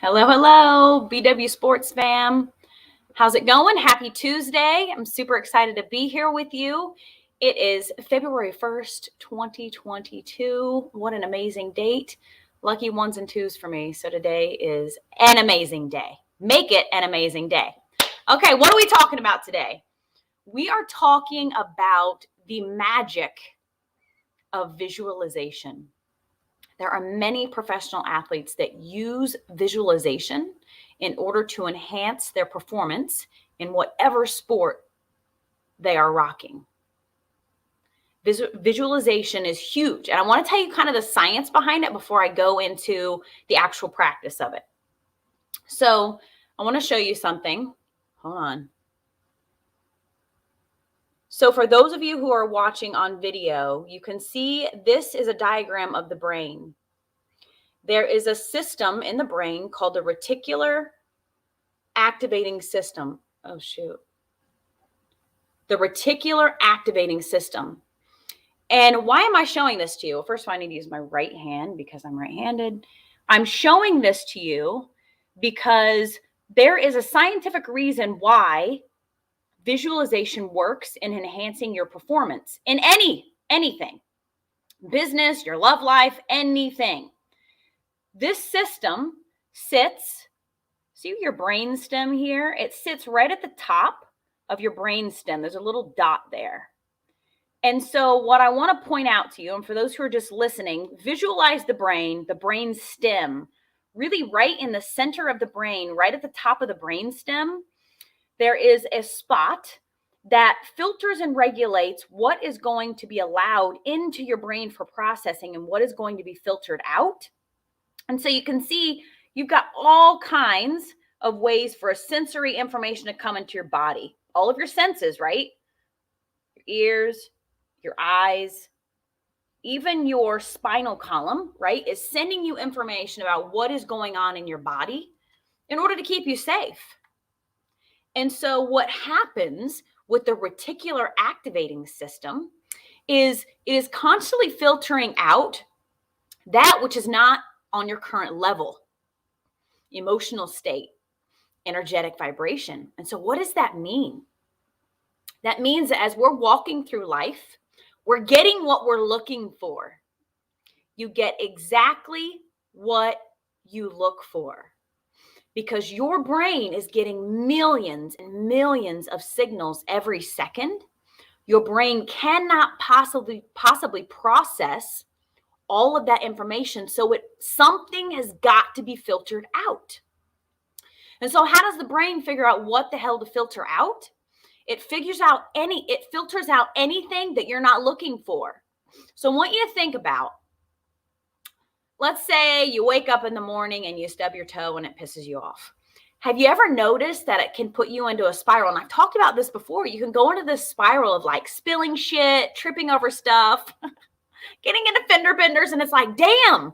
Hello, hello, BW Sports fam. How's it going? Happy Tuesday. I'm super excited to be here with you. It is February 1st, 2022. What an amazing date. Lucky ones and twos for me. So today is an amazing day. Make it an amazing day. Okay, what are we talking about today? We are talking about the magic of visualization. There are many professional athletes that use visualization in order to enhance their performance in whatever sport they are rocking. Visualization is huge. And I want to tell you kind of the science behind it before I go into the actual practice of it. So I want to show you something. Hold on. So for those of you who are watching on video, you can see this is a diagram of the brain. There is a system in the brain called the reticular activating system. Oh, shoot. The reticular activating system. And why am I showing this to you? Well, first of all, I need to use my right hand because I'm right-handed. I'm showing this to you because there is a scientific reason why visualization works in enhancing your performance in anything, business, your love life, anything. This system sits, see your brain stem here? It sits right at the top of your brain stem. There's a little dot there. And so what I want to point out to you, and for those who are just listening, visualize the brain stem, really right in the center of the brain, right at the top of the brain stem. There is a spot that filters and regulates what is going to be allowed into your brain for processing and what is going to be filtered out. And so you can see you've got all kinds of ways for a sensory information to come into your body. All of your senses, right? Your ears, your eyes, even your spinal column, right, is sending you information about what is going on in your body in order to keep you safe. And so what happens with the reticular activating system is it is constantly filtering out that which is not on your current level, emotional state, energetic vibration. And so what does that mean? That means that as we're walking through life, we're getting what we're looking for. You get exactly what you look for because your brain is getting millions and millions of signals every second. Your brain cannot possibly process all of that information. So something has got to be filtered out. And so how does the brain figure out what the hell to filter out? It filters out anything that you're not looking for. So I want you to think about, let's say you wake up in the morning and you stub your toe and it pisses you off. Have you ever noticed that it can put you into a spiral? And I've talked about this before. You can go into this spiral of like spilling shit, tripping over stuff, getting into fender benders, and it's like, damn,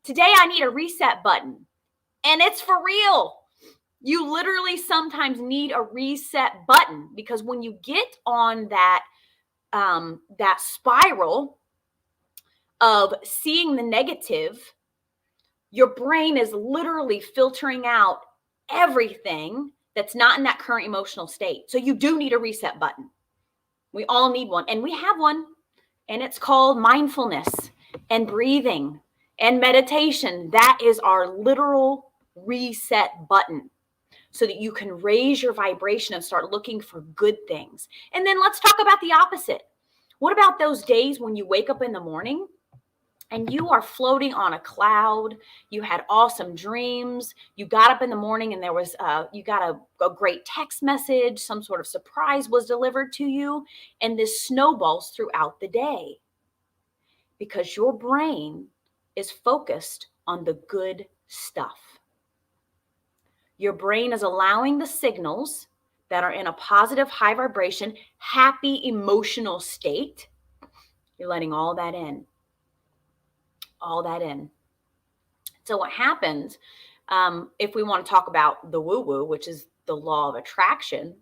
today I need a reset button. And it's for real. You literally sometimes need a reset button because when you get on that spiral of seeing the negative, your brain is literally filtering out everything that's not in that current emotional state. So you do need a reset button. We all need one, and we have one, and it's called mindfulness and breathing and meditation. That is our literal reset button, so that you can raise your vibration and start looking for good things. And then let's talk about the opposite. What about those days when you wake up in the morning and you are floating on a cloud? You had awesome dreams. You got up in the morning and there was you got a great text message. Some sort of surprise was delivered to you. And this snowballs throughout the day because your brain is focused on the good stuff. Your brain is allowing the signals that are in a positive, high vibration, happy, emotional state. You're letting all that in. All that in. So what happens, if we want to talk about the woo-woo, which is the law of attraction,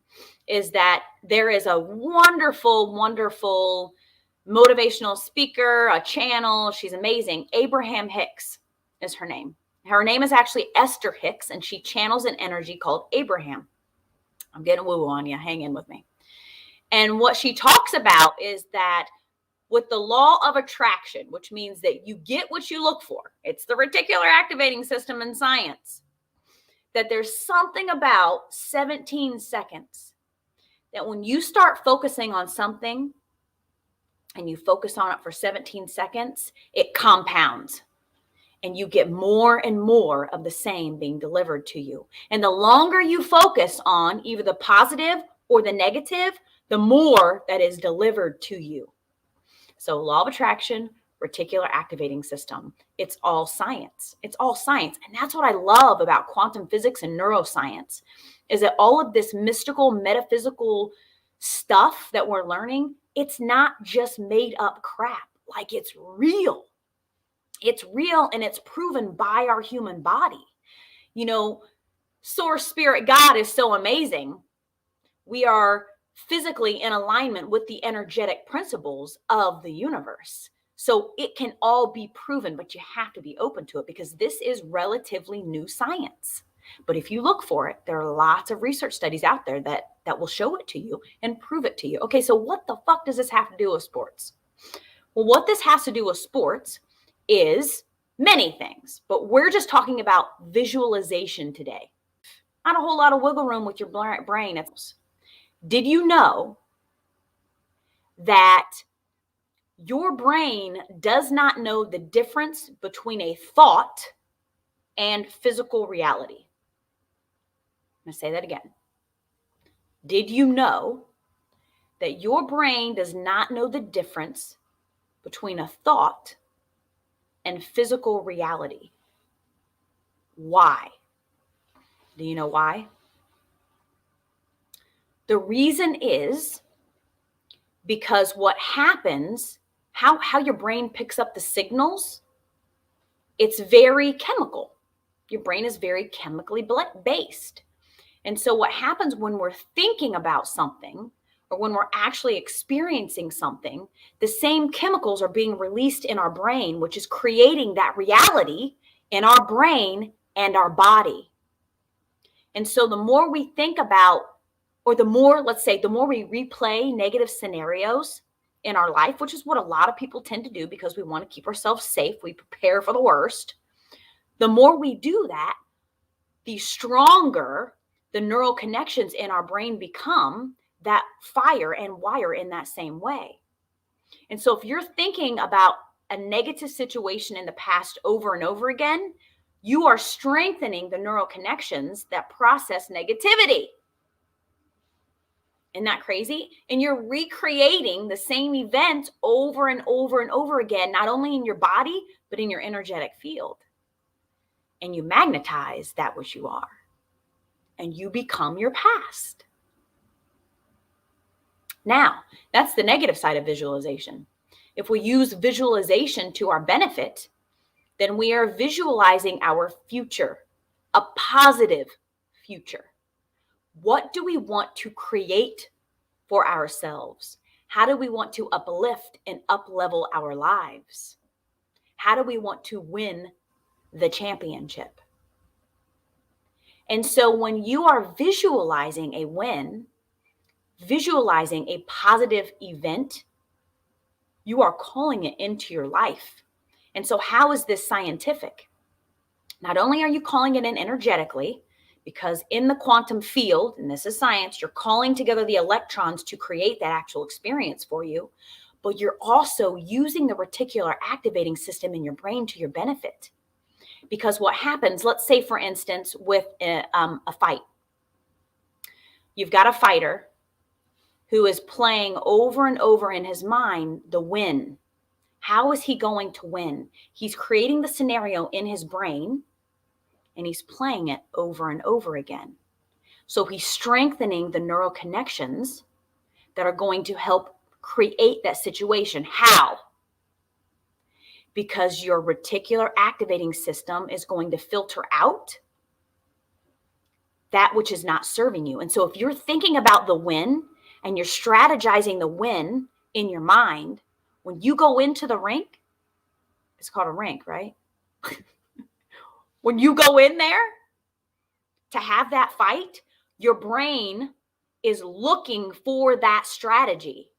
is that there is a wonderful, wonderful motivational speaker, a channel. She's amazing. Abraham Hicks is her name. Her name is actually Esther Hicks, and she channels an energy called Abraham. I'm getting woo-woo on you. Hang in with me. And what she talks about is that with the law of attraction, which means that you get what you look for. It's the reticular activating system in science. That there's something about 17 seconds that when you start focusing on something and you focus on it for 17 seconds, it compounds. And you get more and more of the same being delivered to you. And the longer you focus on either the positive or the negative, the more that is delivered to you. So law of attraction, reticular activating system. It's all science. It's all science. And that's what I love about quantum physics and neuroscience, is that all of this mystical, metaphysical stuff that we're learning, it's not just made up crap. Like, it's real. It's real, and it's proven by our human body. You know, Source, Spirit, God is so amazing. We are physically in alignment with the energetic principles of the universe. So it can all be proven, but you have to be open to it because this is relatively new science. But if you look for it, there are lots of research studies out there that will show it to you and prove it to you. Okay, so what the fuck does this have to do with sports? Well, what this has to do with sports is many things, but we're just talking about visualization today. Not a whole lot of wiggle room with your brain. Did you know that your brain does not know the difference between a thought and physical reality? I'm going to say that again. Did you know that your brain does not know the difference between a thought and physical reality? Why? Do you know why? The reason is because what happens, how your brain picks up the signals, it's very chemical. Your brain is very chemically based. And so what happens when we're thinking about something or when we're actually experiencing something, the same chemicals are being released in our brain, which is creating that reality in our brain and our body. And so the more we think about, or the more, let's say, the more we replay negative scenarios in our life, which is what a lot of people tend to do because we want to keep ourselves safe, we prepare for the worst. The more we do that, the stronger the neural connections in our brain become that fire and wire in that same way. And so if you're thinking about a negative situation in the past over and over again, you are strengthening the neural connections that process negativity. Isn't that crazy? And you're recreating the same event over and over and over again, not only in your body, but in your energetic field. And you magnetize that which you are. And you become your past. Now, that's the negative side of visualization. If we use visualization to our benefit, then we are visualizing our future, a positive future. What do we want to create for ourselves? How do we want to uplift and up-level our lives? How do we want to win the championship? And so when you are visualizing a win, visualizing a positive event, you are calling it into your life. And so how is this scientific? Not only are you calling it in energetically, because in the quantum field, and this is science, you're calling together the electrons to create that actual experience for you, but you're also using the reticular activating system in your brain to your benefit. Because what happens, let's say, for instance, with a fight. You've got a fighter who is playing over and over in his mind the win. How is he going to win? He's creating the scenario in his brain and he's playing it over and over again. So he's strengthening the neural connections that are going to help create that situation. How? Because your reticular activating system is going to filter out that which is not serving you. And so if you're thinking about the win and you're strategizing the win in your mind, when you go into the rink, it's called a rink, right? When you go in there to have that fight, your brain is looking for that strategy.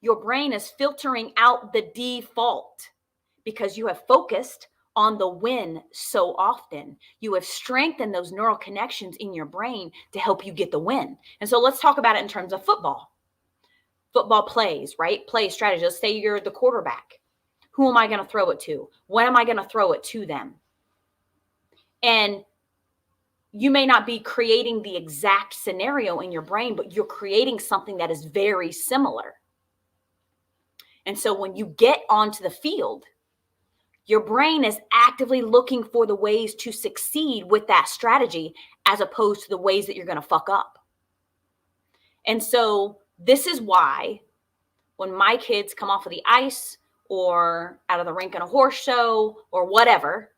Your brain is filtering out the default because you have focused on the win so often. You have strengthened those neural connections in your brain to help you get the win. And so let's talk about it in terms of football. Football plays, right? Play strategy. Let's say you're the quarterback. Who am I going to throw it to? When am I going to throw it to them? And you may not be creating the exact scenario in your brain, but you're creating something that is very similar. And so when you get onto the field, your brain is actively looking for the ways to succeed with that strategy as opposed to the ways that you're going to fuck up. And so this is why when my kids come off of the ice or out of the rink in a horse show or whatever,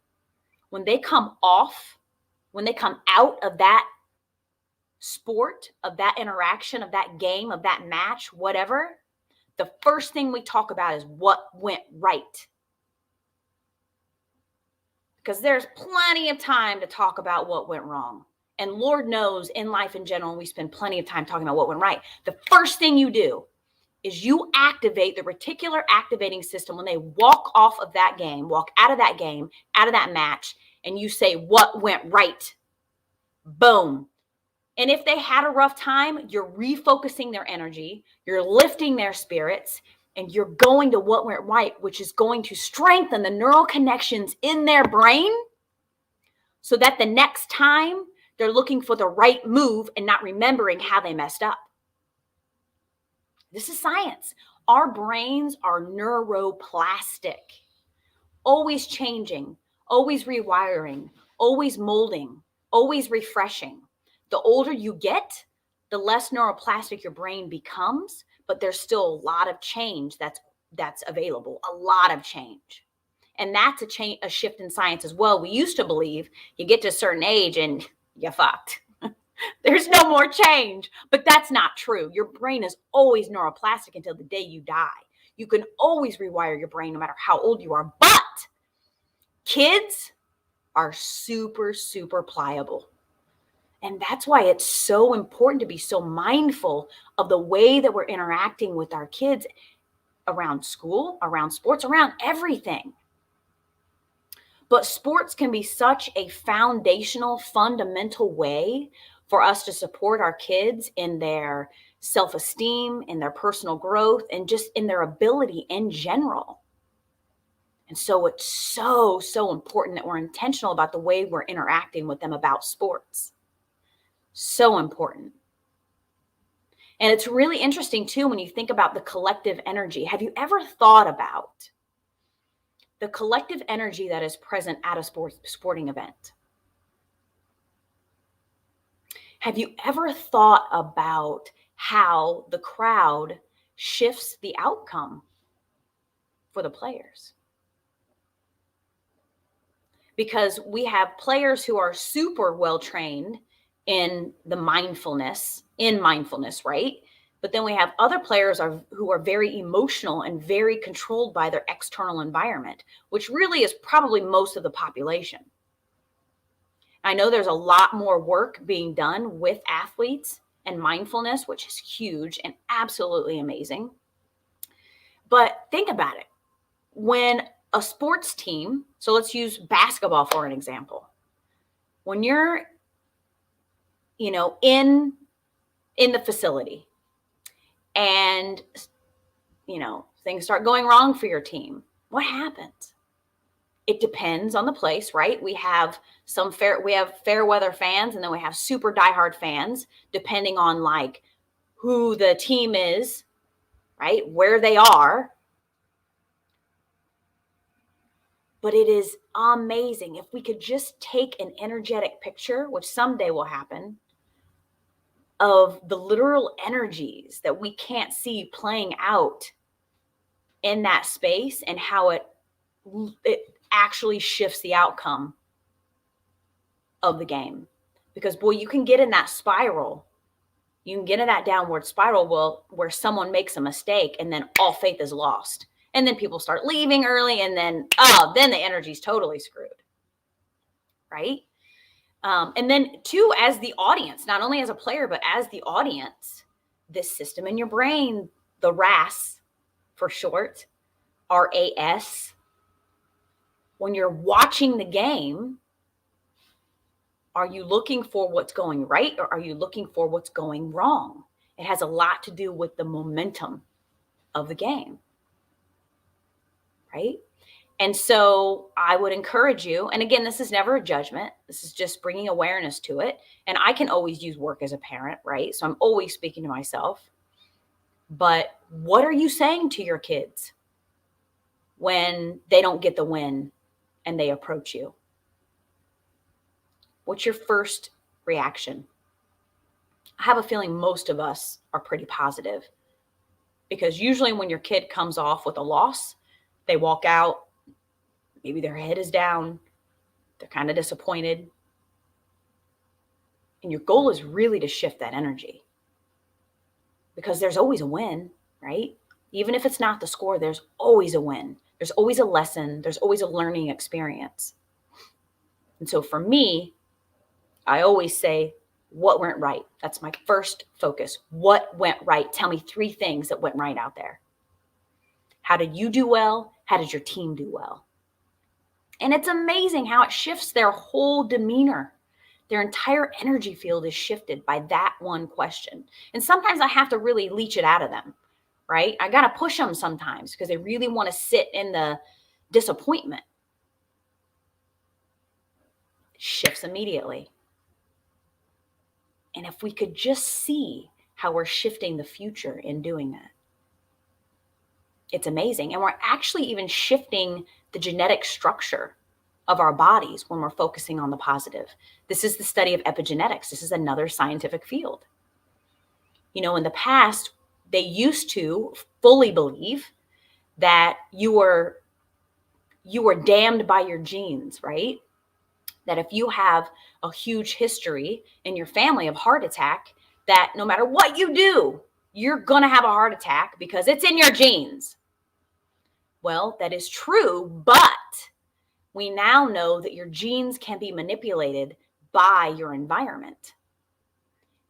when they come off, when they come out of that sport, of that interaction, of that game, of that match, whatever, the first thing we talk about is what went right. Because there's plenty of time to talk about what went wrong. And Lord knows in life in general, we spend plenty of time talking about what went right. The first thing you do is you activate the reticular activating system when they walk off of that game, walk out of that game, out of that match, and you say, what went right? Boom. And if they had a rough time, you're refocusing their energy, you're lifting their spirits, and you're going to what went right, which is going to strengthen the neural connections in their brain so that the next time they're looking for the right move and not remembering how they messed up. This is science. Our brains are neuroplastic, always changing, always rewiring, always molding, always refreshing. The older you get, the less neuroplastic your brain becomes, but there's still a lot of change that's available, a lot of change. And that's a shift in science as well. We used to believe you get to a certain age and you're fucked. There's no more change, but that's not true. Your brain is always neuroplastic until the day you die. You can always rewire your brain no matter how old you are, but kids are super, super pliable. And that's why it's so important to be so mindful of the way that we're interacting with our kids around school, around sports, around everything. But sports can be such a foundational, fundamental way for us to support our kids in their self-esteem, in their personal growth, and just in their ability in general. And so it's so, so important that we're intentional about the way we're interacting with them about sports. So important. And it's really interesting too when you think about the collective energy. Have you ever thought about the collective energy that is present at a sporting event? Have you ever thought about how the crowd shifts the outcome for the players? Because we have players who are super well trained in mindfulness, right? But then we have other players who are very emotional and very controlled by their external environment, which really is probably most of the population. I know there's a lot more work being done with athletes and mindfulness, which is huge and absolutely amazing. But think about it. When a sports team, so let's use basketball for an example. When you're, in the facility and, things start going wrong for your team, what happens? It depends on the place, right? We have fair weather fans, and then we have super diehard fans, depending on like who the team is, right? Where they are. But it is amazing. If we could just take an energetic picture, which someday will happen, of the literal energies that we can't see playing out in that space and how it actually shifts the outcome of the game. Because boy, you can get in that spiral. You can get in that downward spiral where someone makes a mistake and then all faith is lost. And then people start leaving early and then the energy's totally screwed. Right? And then too, as the audience, not only as a player, but as the audience, this system in your brain, the RAS for short, RAS, when you're watching the game, are you looking for what's going right or are you looking for what's going wrong? It has a lot to do with the momentum of the game, right? And so I would encourage you, and again, this is never a judgment. This is just bringing awareness to it. And I can always use work as a parent, right? So I'm always speaking to myself. But what are you saying to your kids when they don't get the win and they approach you? What's your first reaction? I have a feeling most of us are pretty positive, because usually when your kid comes off with a loss, they walk out, maybe their head is down, they're kind of disappointed. And your goal is really to shift that energy, because there's always a win, right? Even if it's not the score, there's always a win. There's always a lesson. There's always a learning experience. And so for me, I always say, what went right? That's my first focus. What went right? Tell me 3 things that went right out there. How did you do well? How did your team do well? And it's amazing how it shifts their whole demeanor. Their entire energy field is shifted by that one question. And sometimes I have to really leech it out of them, right? I got to push them sometimes because they really want to sit in the disappointment. It shifts immediately. And if we could just see how we're shifting the future in doing that, it's amazing. And we're actually even shifting the genetic structure of our bodies when we're focusing on the positive. This is the study of epigenetics. This is another scientific field. You know, in the past, they used to fully believe that you were damned by your genes, right? That if you have a huge history in your family of heart attack, that no matter what you do, you're going to have a heart attack because it's in your genes. Well, that is true, but we now know that your genes can be manipulated by your environment.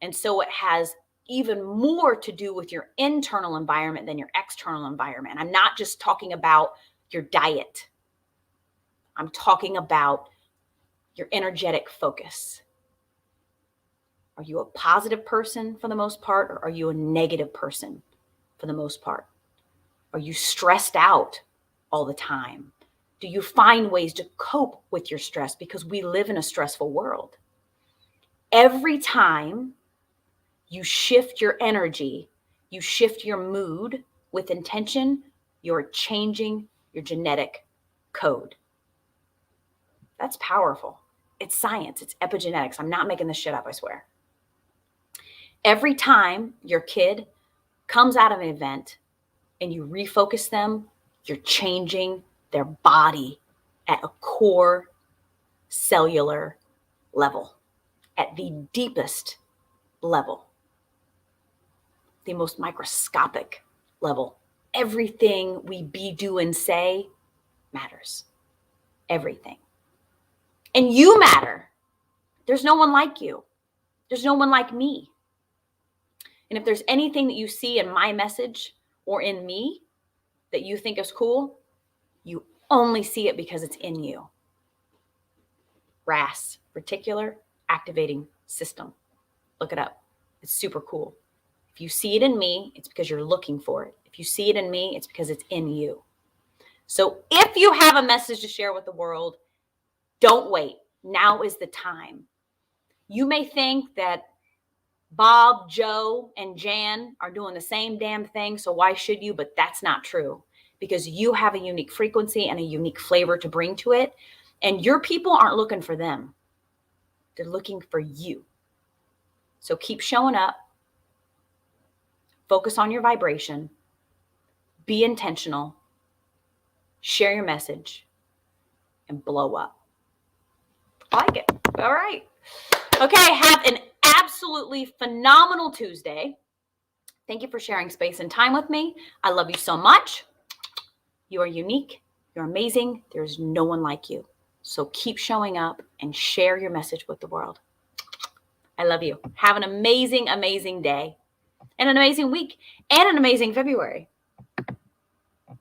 And so it has even more to do with your internal environment than your external environment. I'm not just talking about your diet. I'm talking about your energetic focus. Are you a positive person for the most part, or are you a negative person for the most part? Are you stressed out all the time? Do you find ways to cope with your stress? Because we live in a stressful world. Every time you shift your energy, you shift your mood with intention, you're changing your genetic code. That's powerful. It's science. It's epigenetics. I'm not making this shit up, I swear. Every time your kid comes out of an event and you refocus them, you're changing their body at a core cellular level, at the deepest level, the most microscopic level. Everything we be, do, and say matters. Everything. And you matter. There's no one like you. There's no one like me. And if there's anything that you see in my message or in me that you think is cool, you only see it because it's in you. RAS, Reticular Activating System. Look it up. It's super cool. If you see it in me, it's because you're looking for it. If you see it in me, it's because it's in you. So if you have a message to share with the world, don't wait. Now is the time. You may think that Bob, Joe, and Jan are doing the same damn thing, so why should you? But that's not true. because you have a unique frequency and a unique flavor to bring to it. And your people aren't looking for them. They're looking for you. So keep showing up. Focus on your vibration. Be intentional. Share your message. And blow up. I like it. All right. Okay. Have an absolutely phenomenal Tuesday. Thank you for sharing space and time with me. I love you so much. You are unique. You're amazing. There's no one like you. So keep showing up and share your message with the world. I love you. Have an amazing, amazing day and an amazing week and an amazing February.